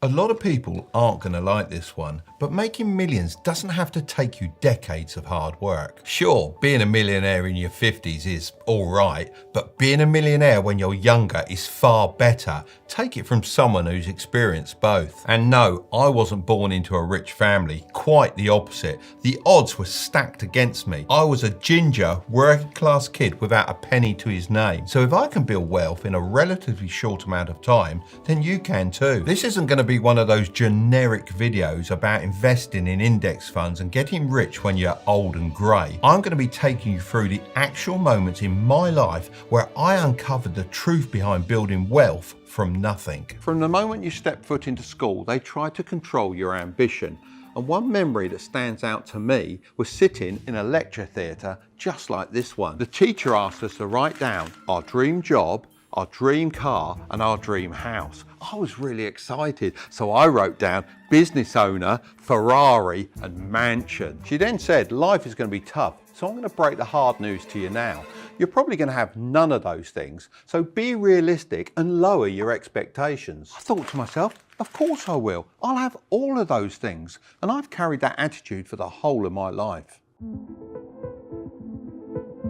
A lot of people aren't going to like this one, but making millions doesn't have to take you decades of hard work. Sure, being a millionaire in your 50s is alright, but being a millionaire when you're younger is far better. Take it from someone who's experienced both. And no, I wasn't born into a rich family, quite the opposite. The odds were stacked against me. I was a ginger, working class kid without a penny to his name. So if I can build wealth in a relatively short amount of time, then you can too. This isn't going to be one of those generic videos about investing in index funds and getting rich when you're old and grey. I'm going to be taking you through the actual moments in my life where I uncovered the truth behind building wealth from nothing. From the moment you step foot into school, they try to control your ambition. And one memory that stands out to me was sitting in a lecture theatre just like this one. The teacher asked us to write down our dream job, our dream car and our dream house. I was really excited, so I wrote down business owner, Ferrari and mansion. She then said life is going to be tough, so I'm going to break the hard news to you now. You're probably going to have none of those things, so be realistic and lower your expectations. I thought to myself, of course I will. I'll have all of those things, and I've carried that attitude for the whole of my life.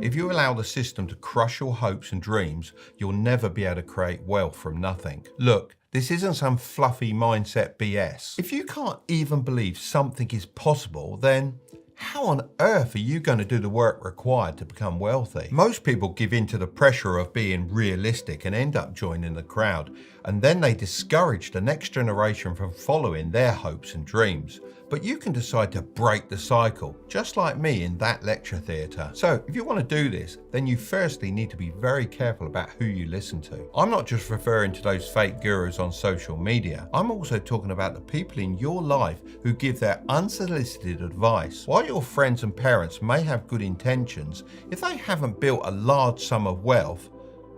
If you allow the system to crush your hopes and dreams, you'll never be able to create wealth from nothing. Look, this isn't some fluffy mindset BS. If you can't even believe something is possible, then how on earth are you going to do the work required to become wealthy? Most people give in to the pressure of being realistic and end up joining the crowd, and then they discourage the next generation from following their hopes and dreams. But you can decide to break the cycle, just like me in that lecture theatre. So if you want to do this, then you firstly need to be very careful about who you listen to. I'm not just referring to those fake gurus on social media. I'm also talking about the people in your life who give their unsolicited advice. While your friends and parents may have good intentions, if they haven't built a large sum of wealth,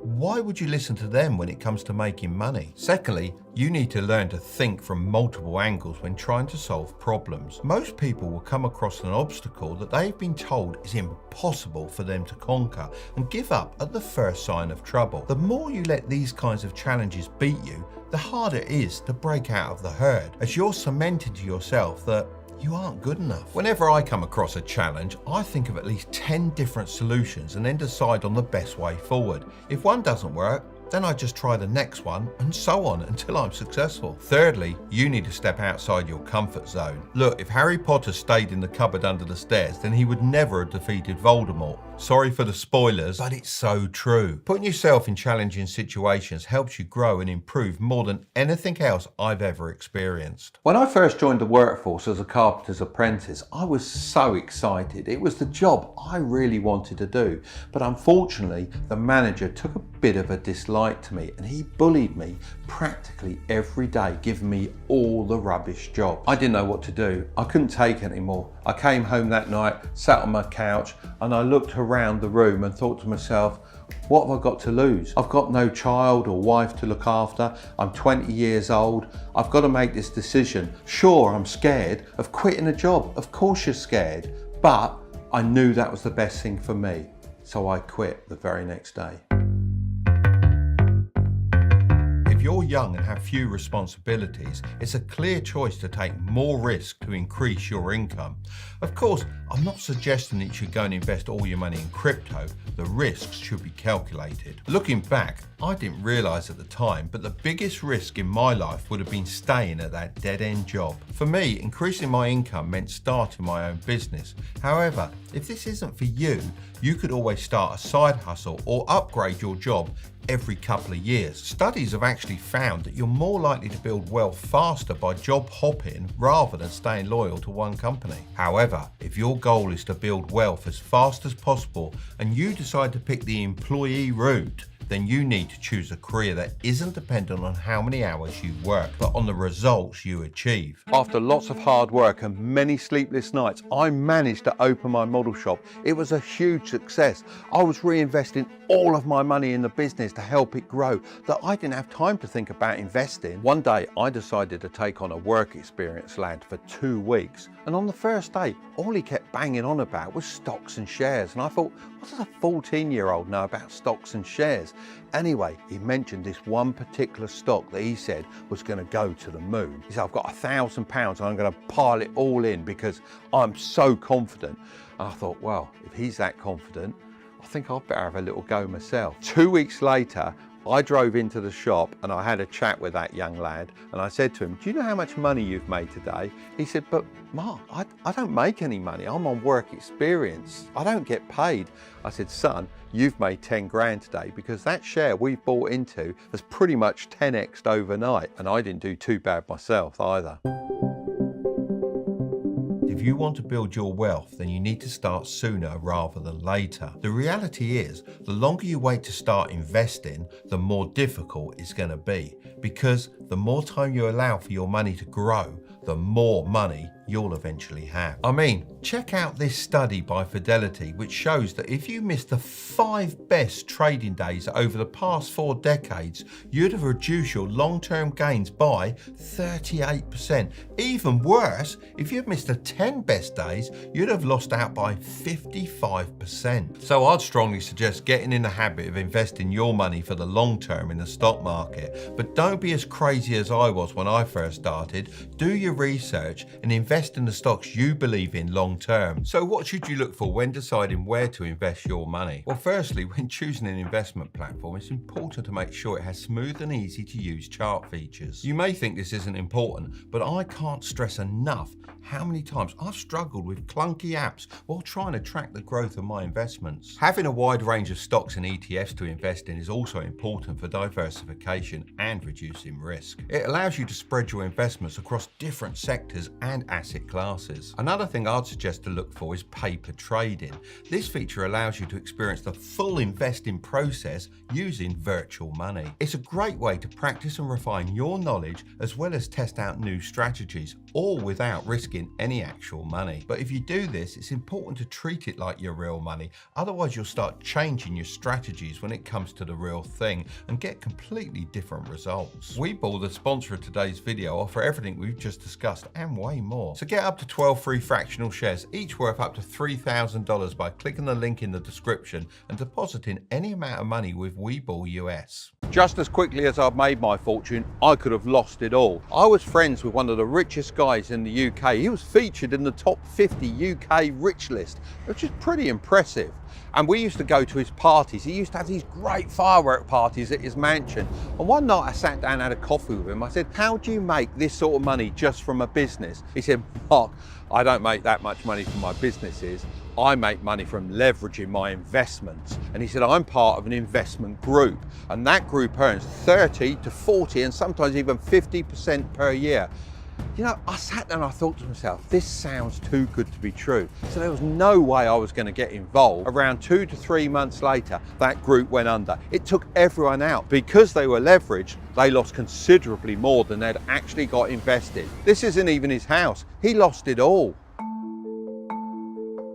why would you listen to them when it comes to making money? Secondly, you need to learn to think from multiple angles when trying to solve problems. Most people will come across an obstacle that they've been told is impossible for them to conquer and give up at the first sign of trouble. The more you let these kinds of challenges beat you, the harder it is to break out of the herd, as you're cementing to yourself that you aren't good enough. Whenever I come across a challenge, I think of at least 10 different solutions and then decide on the best way forward. If one doesn't work, then I just try the next one, and so on until I'm successful. Thirdly, you need to step outside your comfort zone. Look, if Harry Potter stayed in the cupboard under the stairs, then he would never have defeated Voldemort. Sorry for the spoilers, but it's so true. Putting yourself in challenging situations helps you grow and improve more than anything else I've ever experienced. When I first joined the workforce as a carpenter's apprentice, I was so excited. It was the job I really wanted to do, but unfortunately, the manager took a bit of a dislike to me and he bullied me practically every day, giving me all the rubbish jobs. I didn't know what to do. I couldn't take it anymore. I came home that night, sat on my couch, and I looked around the room and thought to myself, what have I got to lose? I've got no child or wife to look after. I'm 20 years old. I've got to make this decision. Sure, I'm scared of quitting a job. Of course you're scared, but I knew that was the best thing for me. So I quit the very next day. If you're young and have few responsibilities, it's a clear choice to take more risk to increase your income. Of course, I'm not suggesting that you should go and invest all your money in crypto. The risks should be calculated. Looking back, I didn't realise at the time, but the biggest risk in my life would have been staying at that dead-end job. For me, increasing my income meant starting my own business. However, if this isn't for you, you could always start a side hustle or upgrade your job every couple of years. Studies have actually found that you're more likely to build wealth faster by job hopping rather than staying loyal to one company. However, if your goal is to build wealth as fast as possible and you decide to pick the employee route, then you need to choose a career that isn't dependent on how many hours you work, but on the results you achieve. After lots of hard work and many sleepless nights, I managed to open my model shop. It was a huge success. I was reinvesting all of my money in the business to help it grow, that I didn't have time to think about investing. One day, I decided to take on a work experience lad for 2 weeks. And on the first day, all he kept banging on about was stocks and shares. And I thought, what does a 14-year-old know about stocks and shares? Anyway, he mentioned this one particular stock that he said was going to go to the moon. He said, I've got £1,000 and I'm going to pile it all in because I'm so confident. And I thought, well, if he's that confident, I think I'd better have a little go myself. 2 weeks later, I drove into the shop and I had a chat with that young lad and I said to him, do you know how much money you've made today? He said, but Mark, I don't make any money. I'm on work experience. I don't get paid. I said, son, you've made 10 grand today because that share we've bought into has pretty much 10x'd overnight. And I didn't do too bad myself either. If you want to build your wealth, then you need to start sooner rather than later. The reality is, the longer you wait to start investing, the more difficult it's going to be, because the more time you allow for your money to grow, the more money you'll eventually have. I mean, check out this study by Fidelity, which shows that if you missed the 5 best trading days over the past 4 decades, you'd have reduced your long-term gains by 38%. Even worse, if you'd missed the 10 best days, you'd have lost out by 55%. So I'd strongly suggest getting in the habit of investing your money for the long term in the stock market. But don't be as crazy as I was when I first started. Do your research and invest in the stocks you believe in long term. So what should you look for when deciding where to invest your money? Well, firstly, when choosing an investment platform, it's important to make sure it has smooth and easy to use chart features. You may think this isn't important, but I can't stress enough how many times I've struggled with clunky apps while trying to track the growth of my investments. Having a wide range of stocks and ETFs to invest in is also important for diversification and reducing risk. It allows you to spread your investments across different sectors and asset classes. Another thing I'd suggest to look for is paper trading. This feature allows you to experience the full investing process using virtual money. It's a great way to practice and refine your knowledge as well as test out new strategies, all without risking any actual money. But if you do this, it's important to treat it like your real money. Otherwise, you'll start changing your strategies when it comes to the real thing and get completely different results. Webull, the sponsor of today's video, offer everything we've just discussed and way more. So get up to 12 free fractional shares, each worth up to $3,000 by clicking the link in the description and depositing any amount of money with Webull US. Just as quickly as I've made my fortune, I could have lost it all. I was friends with one of the richest guys in the UK. He was featured in the top 50 UK rich list, which is pretty impressive. And we used to go to his parties. He used to have these great firework parties at his mansion. And one night I sat down and had a coffee with him. I said, how do you make this sort of money just from a business? He said, Mark, I don't make that much money from my businesses. I make money from leveraging my investments. And he said, I'm part of an investment group. And that group earns 30 to 40 and sometimes even 50% per year. You know, I sat there and I thought to myself, this sounds too good to be true. So there was no way I was going to get involved. Around 2 to 3 months later, that group went under. It took everyone out. Because they were leveraged, they lost considerably more than they'd actually got invested. This isn't even his house. He lost it all.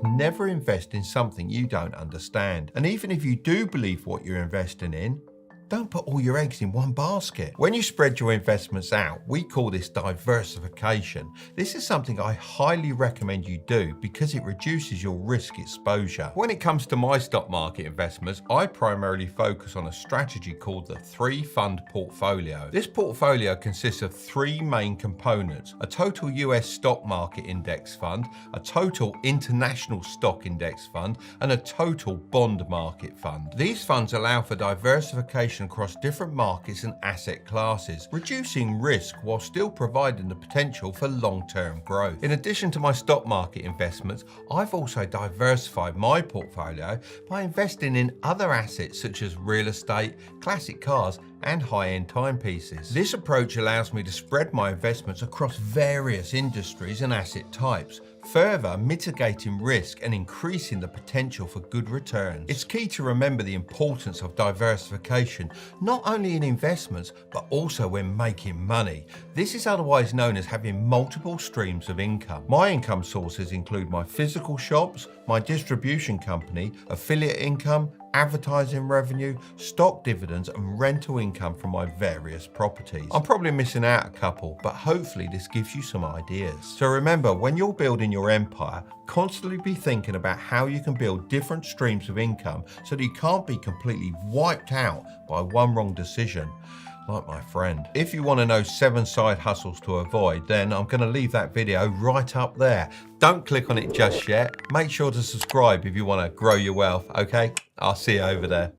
Never invest in something you don't understand. And even if you do believe what you're investing in, don't put all your eggs in one basket. When you spread your investments out, we call this diversification. This is something I highly recommend you do because it reduces your risk exposure. When it comes to my stock market investments, I primarily focus on a strategy called the 3-fund portfolio. This portfolio consists of 3 main components: a total US stock market index fund, a total international stock index fund, and a total bond market fund. These funds allow for diversification across different markets and asset classes, reducing risk while still providing the potential for long-term growth. In addition to my stock market investments, I've also diversified my portfolio by investing in other assets such as real estate, classic cars, and high-end timepieces. This approach allows me to spread my investments across various industries and asset types, further mitigating risk and increasing the potential for good returns. It's key to remember the importance of diversification, not only in investments, but also when making money. This is otherwise known as having multiple streams of income. My income sources include my physical shops, my distribution company, affiliate income, advertising revenue, stock dividends and rental income from my various properties. I'm probably missing out a couple, but hopefully this gives you some ideas. So remember, when you're building your empire, constantly be thinking about how you can build different streams of income so that you can't be completely wiped out by one wrong decision. Like my friend. If you want to know 7 side hustles to avoid, then I'm going to leave that video right up there. Don't click on it just yet. Make sure to subscribe if you want to grow your wealth, okay? I'll see you over there.